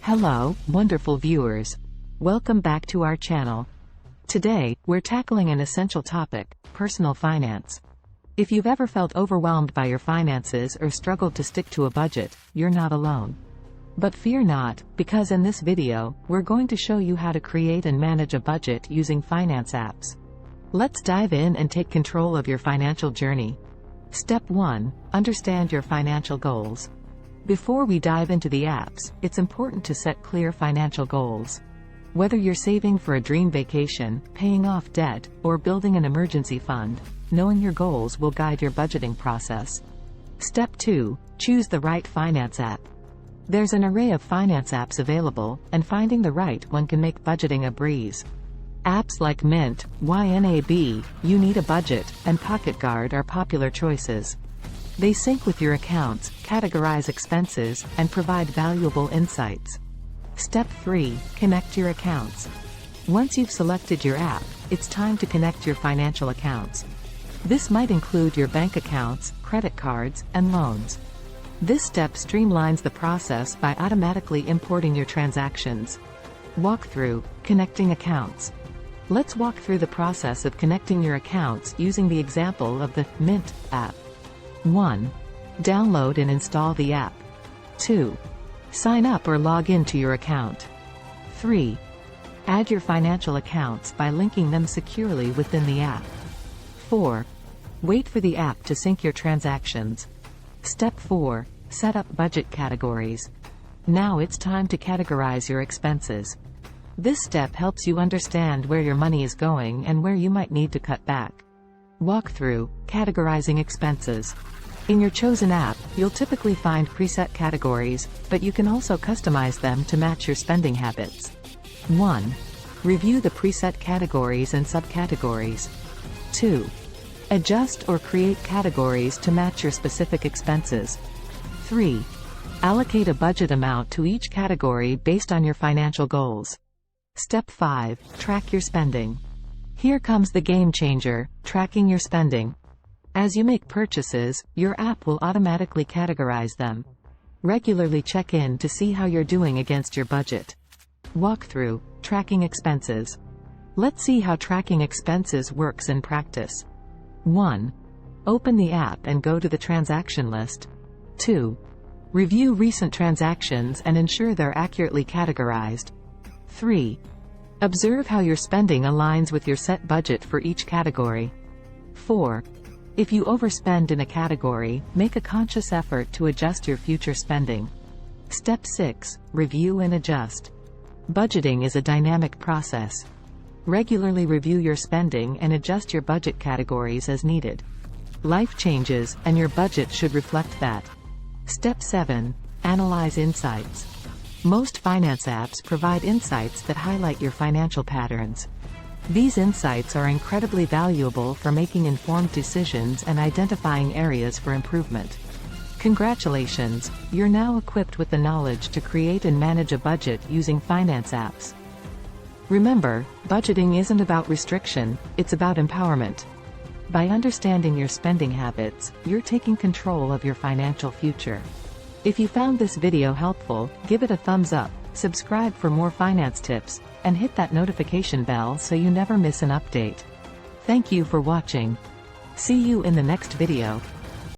Hello, wonderful viewers. Welcome back to our channel. Today, we're tackling an essential topic, personal finance. If you've ever felt overwhelmed by your finances or struggled to stick to a budget, you're not alone. But fear not, because in this video, we're going to show you how to create and manage a budget using finance apps. Let's dive in and take control of your financial journey. Step 1. Understand your financial goals. Before we dive into the apps, it's important to set clear financial goals. Whether you're saving for a dream vacation, paying off debt, or building an emergency fund, knowing your goals will guide your budgeting process. Step 2. Choose the right finance app. There's an array of finance apps available, and finding the right one can make budgeting a breeze. Apps like Mint, YNAB, You Need a Budget, and Pocket Guard are popular choices. They sync with your accounts, categorize expenses, and provide valuable insights. Step 3. Connect your accounts. Once you've selected your app, it's time to connect your financial accounts. This might include your bank accounts, credit cards, and loans. This step streamlines the process by automatically importing your transactions. Walkthrough: Connecting accounts. Let's walk through the process of connecting your accounts using the example of the Mint app. 1. Download and install the app. 2. Sign up or log in to your account. 3. Add your financial accounts by linking them securely within the app. 4. Wait for the app to sync your transactions. Step 4. Set up budget categories. Now it's time to categorize your expenses. This step helps you understand where your money is going and where you might need to cut back. Walkthrough: Categorizing expenses. In your chosen app, you'll typically find preset categories, but you can also customize them to match your spending habits. 1. Review the preset categories and subcategories. 2. Adjust or create categories to match your specific expenses. 3. Allocate a budget amount to each category based on your financial goals. Step 5. Track your spending. Here comes the game changer: tracking your spending. As you make purchases, your app will automatically categorize them. Regularly check in to see how you're doing against your budget. Walkthrough: Tracking expenses. Let's see how tracking expenses works in practice. 1. Open the app and go to the transaction list. 2. Review recent transactions and ensure they're accurately categorized. 3. Observe how your spending aligns with your set budget for each category. 4. If you overspend in a category, make a conscious effort to adjust your future spending. Step 6. Review and adjust. Budgeting is a dynamic process. Regularly review your spending and adjust your budget categories as needed. Life changes, and your budget should reflect that. Step 7. Analyze insights. Most finance apps provide insights that highlight your financial patterns. These insights are incredibly valuable for making informed decisions and identifying areas for improvement. Congratulations, you're now equipped with the knowledge to create and manage a budget using finance apps. Remember, budgeting isn't about restriction, it's about empowerment. By understanding your spending habits, you're taking control of your financial future. If you found this video helpful, give it a thumbs up, subscribe for more finance tips, and hit that notification bell so you never miss an update. Thank you for watching. See you in the next video.